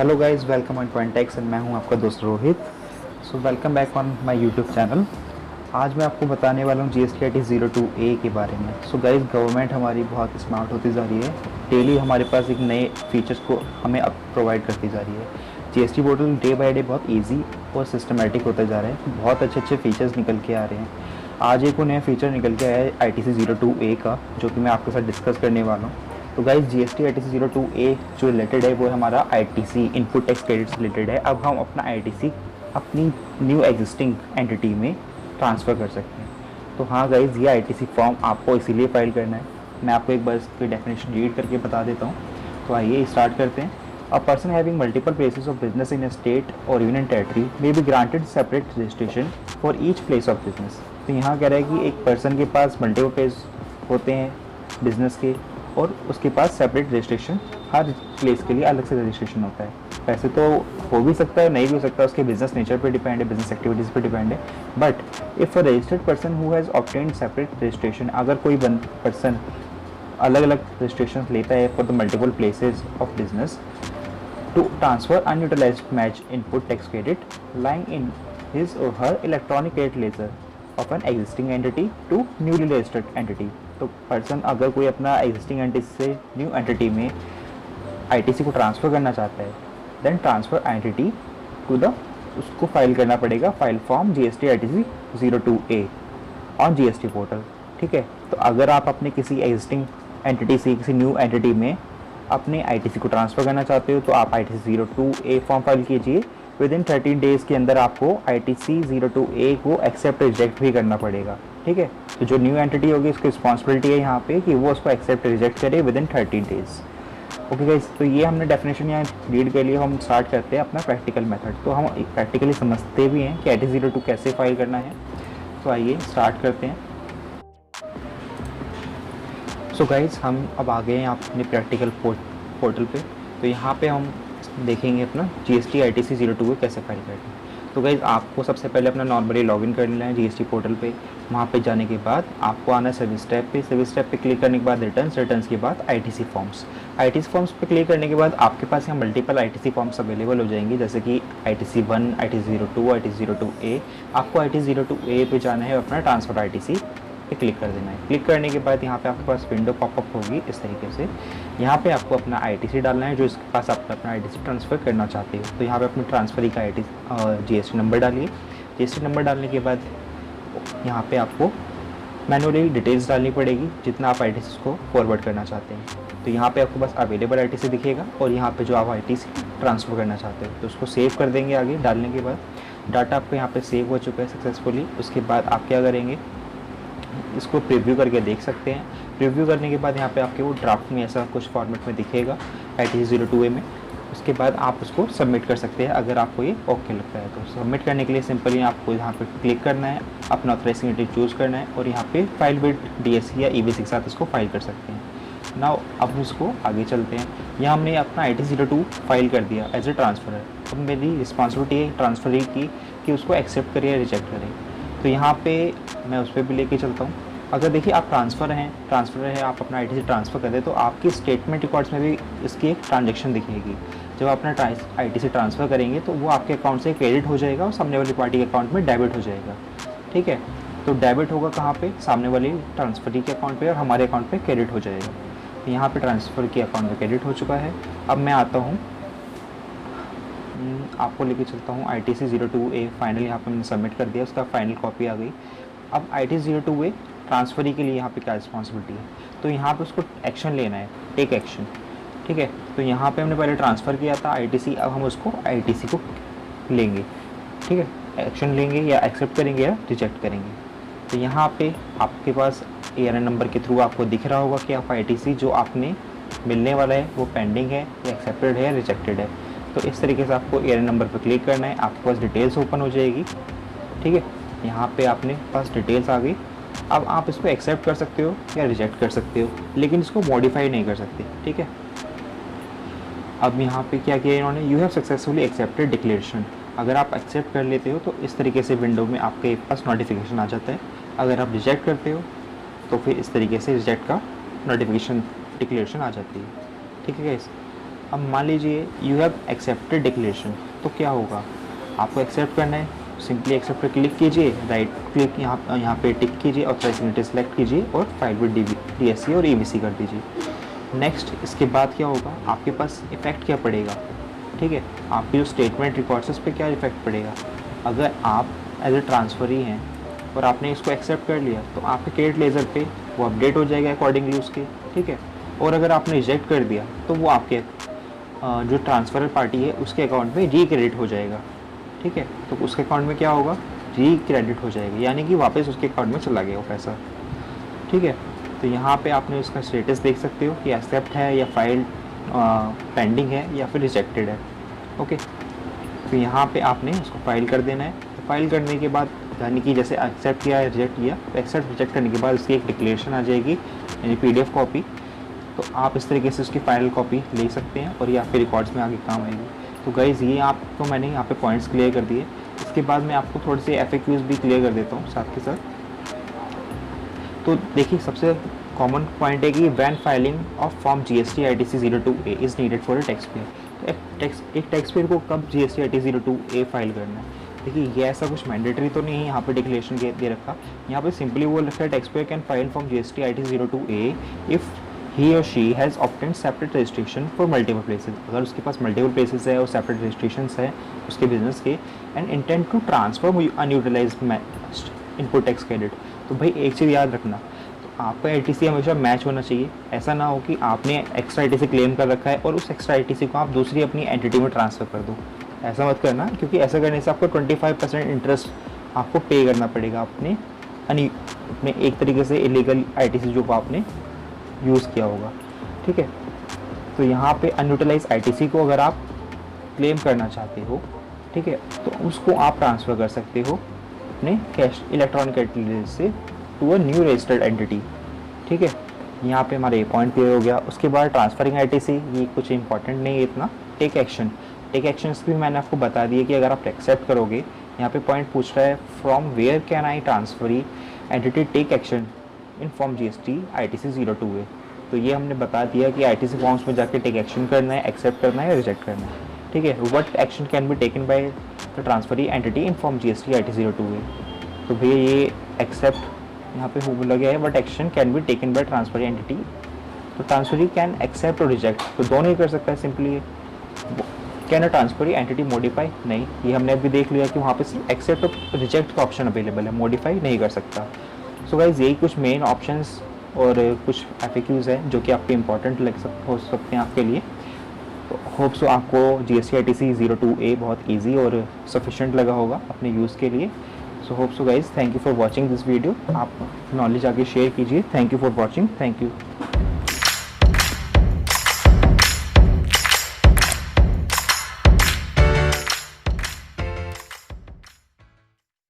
Hello guys, welcome on Pointex and मैं हूं आपका दोस्त Rohit. So welcome back on my YouTube channel. आज मैं आपको बताने वाला हूं जीएसटी IT 02A के बारे में। सो गाइस, गवर्नमेंट हमारी बहुत स्मार्ट होती जा रही है। डेली हमारे पास एक नए फीचर्स को हमें अब प्रोवाइड करती जा रही है। GST portal day by day बहुत ईजी और सिस्टमेटिक होता जा रहा है। बहुत अच्छे अच्छे फीचर्स निकल के आ रहे हैं। आज एक नया फीचर निकल के आया है ITC 02A का, जो कि मैं आपके साथ डिस्कस करने वाला हूँ। तो गाइज जीएसटी ITC 02A जो रिलेटेड है वो हमारा ITC इनपुट टैक्स क्रेडिट से रिलेटेड है। अब हम अपना ITC अपनी न्यू एग्जिस्टिंग एंटिटी में ट्रांसफ़र कर सकते हैं। तो हाँ गाइज, ये ITC फॉर्म आपको इसीलिए फाइल करना है। मैं आपको एक बार इसकी डेफिनेशन रीड करके बता देता हूँ। तो आइए स्टार्ट करते हैं। A person having multiple places of business in a state और union territory may be granted separate registration for each place of business. तो यहाँ कह रहा है कि एक पर्सन के पास मल्टीपल प्लेस होते हैं बिजनेस के, और उसके पास सेपरेट रजिस्ट्रेशन, हर प्लेस के लिए अलग से रजिस्ट्रेशन होता है। वैसे तो हो भी सकता है, नहीं भी हो सकता, उसके बिजनेस नेचर पे डिपेंड है, बिजनेस एक्टिविटीज़ पे डिपेंड है। But if a registered person who has obtained separate registration, अगर कोई पर्सन अलग अलग रजिस्ट्रेशन लेता है for the multiple places of business to transfer unutilized match input tax credit lying in his or her electronic credit ledger of an existing entity to newly registered entity। तो person अगर कोई अपना existing entity से new entity में ITC को transfer करना चाहता है, then transfer entity to the उसको फाइल करना पड़ेगा file form GST ITC 02A on GST portal. ठीक है, तो अगर आप अपने किसी एग्जिस्टिंग एंटिटी से किसी न्यू एंटिटी में अपने आईटीसी को ट्रांसफ़र करना चाहते हो तो आप ITC 02A फॉर्म फाइल कीजिए। विद इन 13 डेज़ के अंदर आपको ITC 02A को एक्सेप्ट रिजेक्ट भी करना पड़ेगा। ठीक है, तो जो न्यू एंटिटी होगी उसकी रिस्पॉन्सिबिलिटी है यहाँ पे कि वो उसको एक्सेप्ट रिजेक्ट करे with in 13 days. Okay guys, तो ये हमने डेफिनेशन यहाँ रीड कर लिया। हम स्टार्ट करते हैं अपना प्रैक्टिकल मेथड। तो हम प्रैक्टिकली समझते भी हैं कि ITC 02 कैसे फाइल करना है। तो आइए स्टार्ट करते हैं। सो गाइज, हम अब आ गए हैं अपने प्रैक्टिकल पोर्टल पे। तो यहाँ पे हम देखेंगे अपना GST ITC 02 कैसे फाइल करना है। तो गाइज, आपको सबसे पहले अपना नॉर्मली लॉगिन कर लेना है GST पोर्टल पे। वहाँ पे जाने के बाद आपको आना है सर्विस टैब पे। सर्विस टैब पे क्लिक करने के बाद रिटर्न्स के बाद ITC फॉर्म्स पे क्लिक करने के बाद आपके पास यहाँ मल्टीपल ITC फॉर्म्स अवेलेबल हो जाएंगी, जैसे कि ITC 1, ITC 02, ITC 02A। आपको ITC 02A पे जाना है, अपना ट्रांसफर ITC पे क्लिक कर देना है। क्लिक करने के बाद यहाँ पे आपके पास विंडो पॉपअप होगी इस तरीके से। यहाँ पे आपको अपना ITC डालना है जो इसके पास आप अपना ITC ट्रांसफ़र करना चाहते हो। तो यहाँ पे अपनी ट्रांसफरी का GST नंबर डालिए। GST नंबर डालने के बाद यहाँ पे आपको मैनुअली डिटेल्स डालनी पड़ेगी जितना आप ITC को फॉरवर्ड करना चाहते हैं। तो यहाँ पे आपको बस अवेलेबल ITC दिखेगा और यहाँ पे जो आप ITC ट्रांसफ़र करना चाहते हो तो उसको सेव कर देंगे। आगे डालने के बाद डाटा आपको यहाँ पे सेव हो चुका है सक्सेसफुली। उसके बाद आप क्या करेंगे, इसको प्रीव्यू करके देख सकते हैं। प्रीव्यू करने के बाद यहाँ पे आपके वो ड्राफ्ट में ऐसा कुछ फॉर्मेट में दिखेगा ITC 02A में। उसके बाद आप उसको सबमिट कर सकते हैं अगर आपको ये ओके लगता है। तो सबमिट करने के लिए सिंपली आपको यहाँ पे क्लिक करना है, अपना ऑथराइजिंग एंटिटी चूज़ करना है और यहाँ पे फाइल विद DSC या EBC के साथ इसको फाइल कर सकते हैं। नाउ अब इसको आगे चलते हैं। यहाँ हमने अपना ITC 02 फाइल कर दिया एज ए ट्रांसफर। अब मेरी रिस्पॉन्सिबिलिटी है ट्रांसफर की कि उसको एक्सेप्ट करें या रिजेक्ट करें। तो यहाँ पे मैं उस पर भी लेके चलता हूँ। अगर देखिए आप ट्रांसफ़र है, आप अपना ITC ट्रांसफ़र कर दें तो आपकी स्टेटमेंट रिकॉर्ड्स में भी इसकी एक ट्रांजैक्शन दिखेगी। जब आप अपना ITC ट्रांसफ़र करेंगे तो वो आपके अकाउंट से क्रेडिट हो जाएगा और सामने वाली पार्टी के अकाउंट में डेबिट हो जाएगा। ठीक है, तो डेबिट होगा कहाँ पे, सामने वाली ट्रांसफरी के अकाउंट पे और हमारे अकाउंट पे क्रेडिट हो जाएगा। तो यहाँ पे ट्रांसफ़र के अकाउंट में क्रेडिट हो चुका है। अब मैं आता हूँ, आपको लेके चलता हूँ ITC 02A फाइनल। यहाँ पे मैंने सबमिट कर दिया, उसका फाइनल कॉपी आ गई। अब ITC 02A ट्रांसफरी के लिए यहाँ पे क्या रिस्पॉन्सिबिलिटी है, तो यहाँ पे उसको एक्शन लेना है, टेक एक्शन। ठीक है, तो यहाँ पे हमने पहले ट्रांसफ़र किया था ITC, अब हम उसको ITC को लेंगे। ठीक है, एक्शन लेंगे या एक्सेप्ट करेंगे या रिजेक्ट करेंगे। तो यहाँ पे आपके पास ARN नंबर के थ्रू आपको दिख रहा होगा कि आप ITC जो आपने मिलने वाला है वो पेंडिंग है या एक्सेप्टेड है या रिजेक्टेड है। तो इस तरीके से आपको ARN नंबर पर क्लिक करना है, आपके पास डिटेल्स ओपन हो जाएगी। ठीक है, यहाँ पे आपने पास डिटेल्स आ गई। अब आप इसको एक्सेप्ट कर सकते हो या रिजेक्ट कर सकते हो, लेकिन इसको मॉडिफाई नहीं कर सकते। ठीक है, अब यहाँ पे क्या किया इन्होंने, you have successfully accepted declaration. अगर आप एक्सेप्ट कर लेते हो तो इस तरीके से विंडो में आपके पास नोटिफिकेशन आ जाता है। अगर आप रिजेक्ट करते हो तो फिर इस तरीके से रिजेक्ट का नोटिफिकेशन डिक्लेरेशन आ जाती है। ठीक है गाइस, अब मान लीजिए यू हैव एक्सेप्टेड डिक्लेरेशन, तो क्या होगा, आपको एक्सेप्ट करना है, सिंपली एक्सेप्ट पर क्लिक कीजिए, राइट क्लिक यहाँ पे टिक कीजिए, ऑथराइज सिग्नेचर सेलेक्ट कीजिए और फाइल विद DSC और EBC कर दीजिए। नेक्स्ट इसके बाद क्या होगा, आपके पास इफेक्ट क्या पड़ेगा, ठीक है, आपकी जो स्टेटमेंट रिकॉर्ड्स उस पर क्या इफेक्ट पड़ेगा। अगर आप एज ए ट्रांसफरी हैं और आपने इसको एक्सेप्ट कर लिया तो आपके क्रेडिट लेजर पे वो अपडेट हो जाएगा अकॉर्डिंगली उसके, ठीक है। और अगर आपने रिजेक्ट कर दिया तो वो आपके जो ट्रांसफर पार्टी है उसके अकाउंट में रीक्रेडिट हो जाएगा, ठीक है। तो उसके अकाउंट में क्या होगा, रीक्रेडिट हो जाएगा, यानी कि वापस उसके अकाउंट में चला गया वो पैसा, ठीक है। तो यहाँ पे आपने उसका स्टेटस देख सकते हो कि एक्सेप्ट है या फाइल पेंडिंग है या फिर रिजेक्टेड है, ओके। तो यहाँ पे आपने उसको फाइल कर देना है। तो फाइल करने के बाद यानी कि जैसे एक्सेप्ट किया रिजेक्ट किया, तो एक्सेप्ट रिजेक्ट करने के बाद उसकी एक डिक्लेरेशन आ जाएगी यानी PDF कॉपी। तो आप इस तरीके से उसकी फाइनल कॉपी ले सकते हैं और ये आपके रिकॉर्ड्स में आगे काम आएगी। तो गाइज़ ये आपको मैंने यहाँ पे पॉइंट्स क्लियर कर दिए। इसके बाद मैं आपको थोड़े से FAQs भी क्लियर कर देता हूँ साथ के साथ। तो देखिए सबसे कॉमन पॉइंट है कि when filing of form GST ITC 02A is needed for a tax payer. तो एक टैक्स पेयर को कब GST ITC 02A फाइल करना है, देखिए ये ऐसा कुछ मैंडेटरी तो नहीं है यहाँ पे डिक्लेरेशन दे रखा। यहाँ पे सिंपली वो लिखा है tax payer can file form GST ITC 02A if he और she has obtained separate registration for multiple places. अगर उसके पास मल्टीपल प्लेसेस है और सेपरेट रजिस्ट्रेशन है उसके बिजनेस के, and intent to transfer unutilise input tax credit. तो भाई एक चीज़ याद रखना, तो आपका ITC हमेशा मैच होना चाहिए। ऐसा ना हो कि आपने एक्स्ट्रा ITC क्लेम कर रखा है और उस एक्स्ट्रा ITC को आप दूसरी अपनी एंटिटी में ट्रांसफ़र कर दो, ऐसा मत करना, क्योंकि ऐसा करने से आपको 25% इंटरेस्ट आपको पे करना पड़ेगा अपने एक तरीके से इलीगल ITC जो आपने यूज़ किया होगा, ठीक है। तो यहाँ पे अनयूटिलाइज ITC को अगर आप क्लेम करना चाहते हो, ठीक है, तो उसको आप ट्रांसफ़र कर सकते हो अपने कैश इलेक्ट्रॉनिक एंटिटी से to a new registered entity, ठीक है। यहाँ पे हमारा ये पॉइंट क्लियर हो गया। उसके बाद ट्रांसफरिंग ITC, ये कुछ इंपॉर्टेंट नहीं है इतना। टेक एक्शंस भी मैंने आपको बता दिए कि अगर आप एक्सेप्ट करोगे, यहाँ पे पॉइंट पूछ रहा है from where can I transferee entity take action in form GST ITC 02A। तो ये हमने बता दिया कि ITC फॉर्म्स में जाके टेक एक्शन करना है, एक्सेप्ट करना है या रिजेक्ट करना है, ठीक है। What action can be taken by the transferee entity in form GST ITC 02A। तो भैया ये एक्सेप्ट यहाँ पे हो बोला गया है, but action can be taken by transferee entity. तो ट्रांसफरी कैन एक्सेप्ट और रिजेक्ट, तो दोनों ही कर सकता है simply. Can a transferee entity modify, नहीं, ये हमने अभी देख लिया कि वहाँ पे सिर्फ एक्सेप्ट और रिजेक्ट का ऑप्शन अवेलेबल है, मॉडिफाई नहीं कर सकता। सो गाइज यही कुछ मेन ऑप्शंस और कुछ FAQs हैं जो कि आपके इंपॉर्टेंट हो सकते हैं आपके लिए। तो होप सो आपको GST ITC 02A बहुत ईजी और सफिशेंट लगा होगा अपने यूज़ के लिए। So hope so guys, thank you for watching this video. आप नॉलेज आगे शेयर कीजिए। Thank you for watching, thank you.